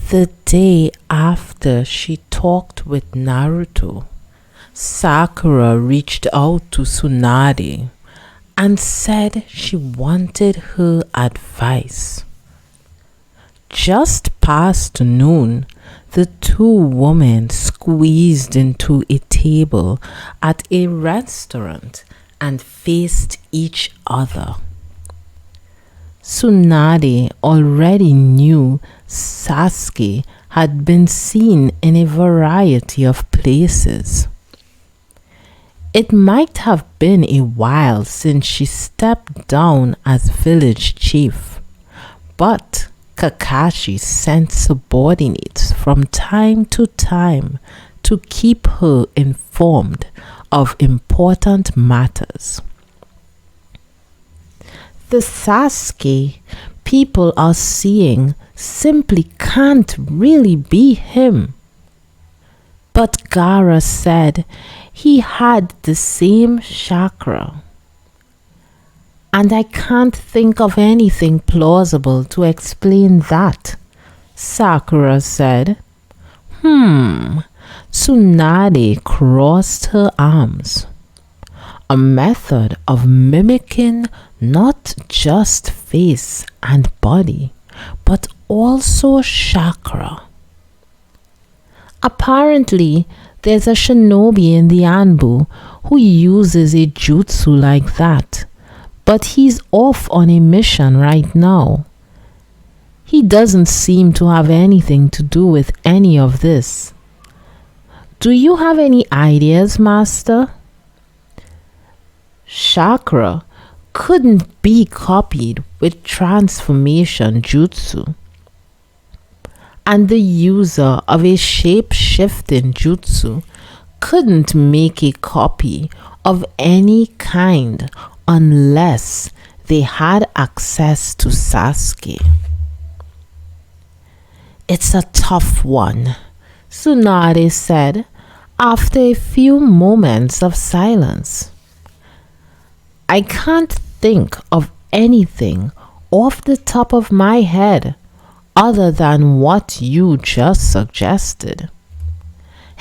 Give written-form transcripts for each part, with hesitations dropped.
The day after she talked with Naruto, Sakura reached out to Tsunade and said she wanted her advice. Just past noon, the two women squeezed into a table at a restaurant and faced each other. Tsunade already knew Sasuke had been seen in a variety of places. It might have been a while since she stepped down as village chief, but Kakashi sent subordinates from time to time to keep her informed of important matters. The Sasuke people are seeing simply can't really be him. But Gaara said he had the same chakra. And I can't think of anything plausible to explain that, Sakura said. Tsunade crossed her arms. A method of mimicking not just face and body, but also chakra. Apparently, there's a shinobi in the Anbu who uses a jutsu like that, but he's off on a mission right now. He doesn't seem to have anything to do with any of this. Do you have any ideas, Master? Chakra couldn't be copied with transformation jutsu, and the user of a shape-shifting jutsu couldn't make a copy of any kind unless they had access to Sasuke. It's a tough one, Tsunade said after a few moments of silence. I can't think of anything off the top of my head other than what you just suggested.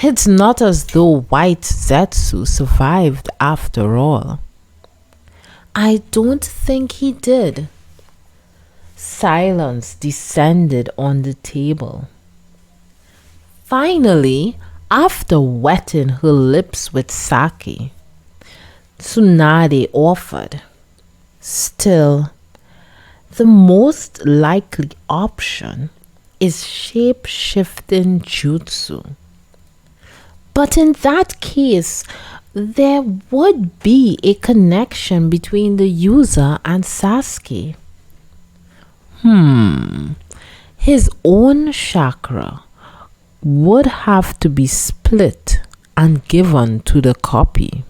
It's not as though White Zetsu survived after all. I don't think he did. Silence descended on the table. Finally, after wetting her lips with sake, Tsunade offered. Still, the most likely option is shape-shifting jutsu. But in that case, there would be a connection between the user and Sasuke. His own chakra would have to be split and given to the copy.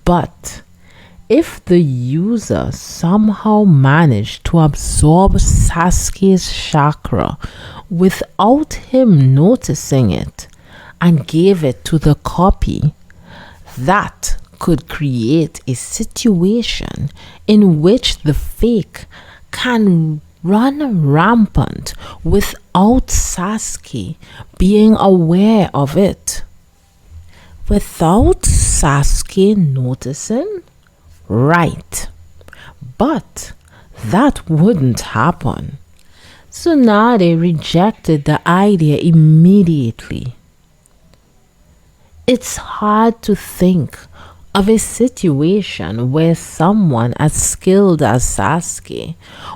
But if the user somehow managed to absorb Sasuke's chakra without him noticing it and gave it to the copy, that could create a situation in which the fake can run rampant without Sasuke being aware of it. Without Sasuke noticing? Right. But that wouldn't happen. Tsunade rejected the idea immediately. It's hard to think of a situation where someone as skilled as Sasuke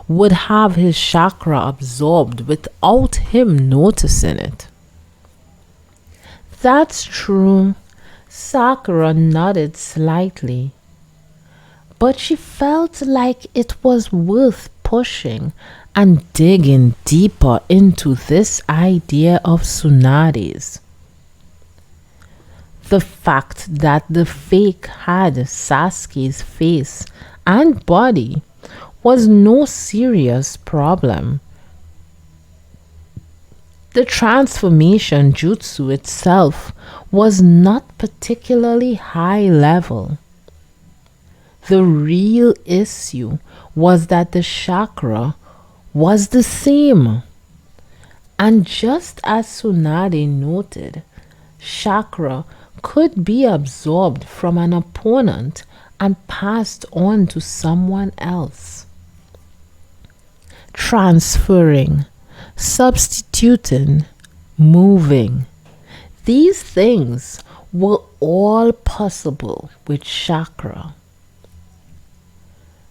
would have his chakra absorbed without him noticing it. That's true. Sakura nodded slightly, but she felt like it was worth pushing and digging deeper into this idea of Tsunade's. The fact that the fake had Sasuke's face and body was no serious problem. The transformation jutsu itself was not particularly high level. The real issue was that the chakra was the same, And just as Tsunade noted, chakra could be absorbed from an opponent and passed on to someone else. Transferring, substituting, moving. These things were all possible with chakra.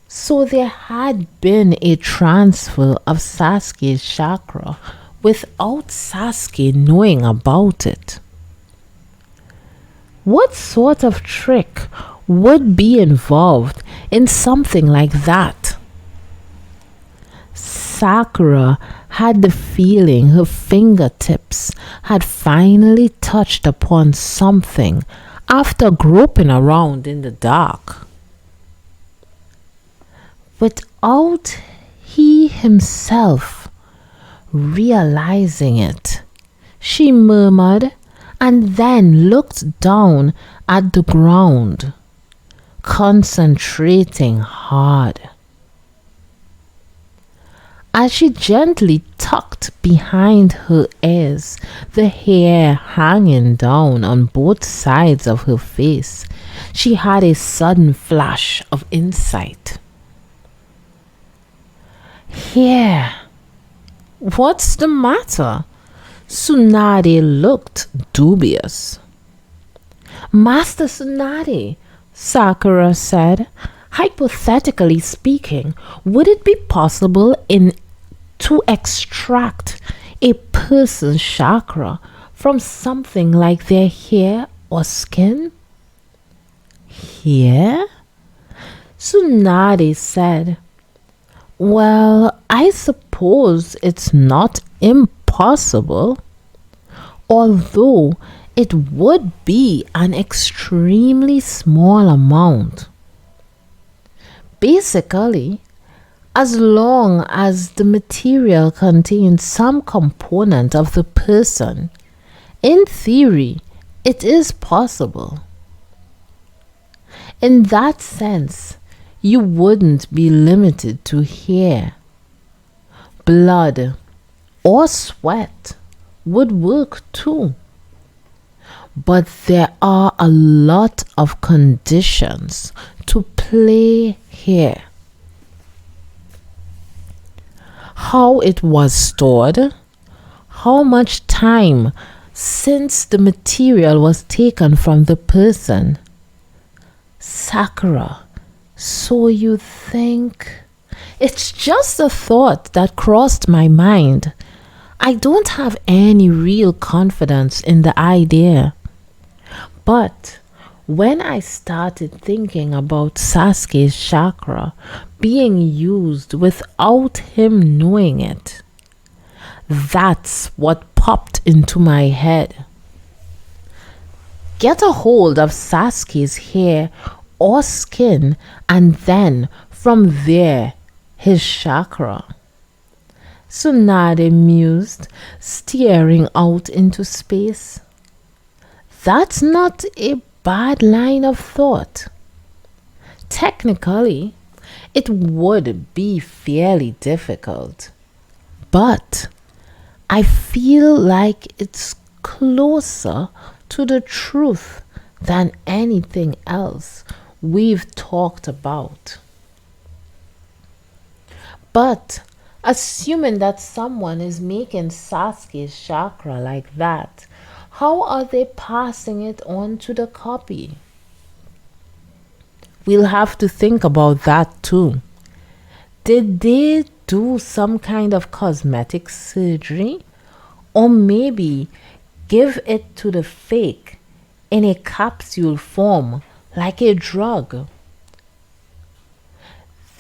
So there had been a transfer of Sasuke's chakra without Sasuke knowing about it. What sort of trick would be involved in something like that? Sakura had the feeling her fingertips had finally touched upon something after groping around in the dark. Without he himself realizing it, she murmured and then looked down at the ground, concentrating hard. As she gently tucked behind her ears, the hair hanging down on both sides of her face, she had a sudden flash of insight. Here, what's the matter? Tsunade looked dubious. Master Tsunade, Sakura said, hypothetically speaking, would it be possible to extract a person's chakra from something like their hair or skin? Hair? Tsunade said, well, I suppose it's not impossible, although it would be an extremely small amount. Basically, as long as the material contains some component of the person, in theory, it is possible. In that sense, you wouldn't be limited to hair. Blood or sweat would work too. But there are a lot of conditions to play here. How it was stored, how much time since the material was taken from the person. Sakura, so you think? It's just a thought that crossed my mind. I don't have any real confidence in the idea. But when I started thinking about Sasuke's chakra being used without him knowing it, that's what popped into my head. Get a hold of Sasuke's hair or skin and then from there his chakra. Tsunade mused, staring out into space. That's not a bad line of thought. Technically, it would be fairly difficult, but I feel like it's closer to the truth than anything else we've talked about. But assuming that someone is making Sasuke's chakra like that, how are they passing it on to the copy? We'll have to think about that too. Did they do some kind of cosmetic surgery? Or maybe give it to the fake in a capsule form like a drug?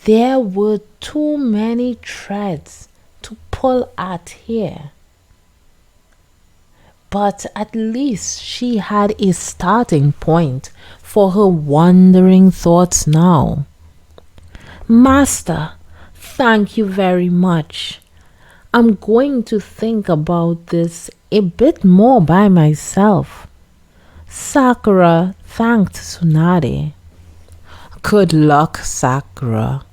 There were too many threads to pull at here. But at least she had a starting point for her wandering thoughts now. Master, thank you very much. I'm going to think about this a bit more by myself. Sakura thanked Tsunade. Good luck, Sakura.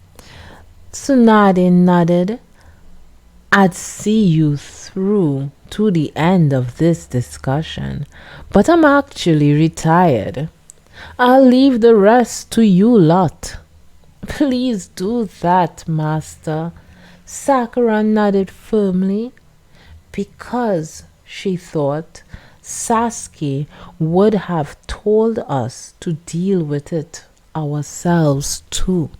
Tsunade nodded. I'd see you through. through to the end of this discussion, but I'm actually retired. I'll leave the rest to you lot. Please do that, master. Sakura nodded firmly, because she thought Sasuke would have told us to deal with it ourselves too.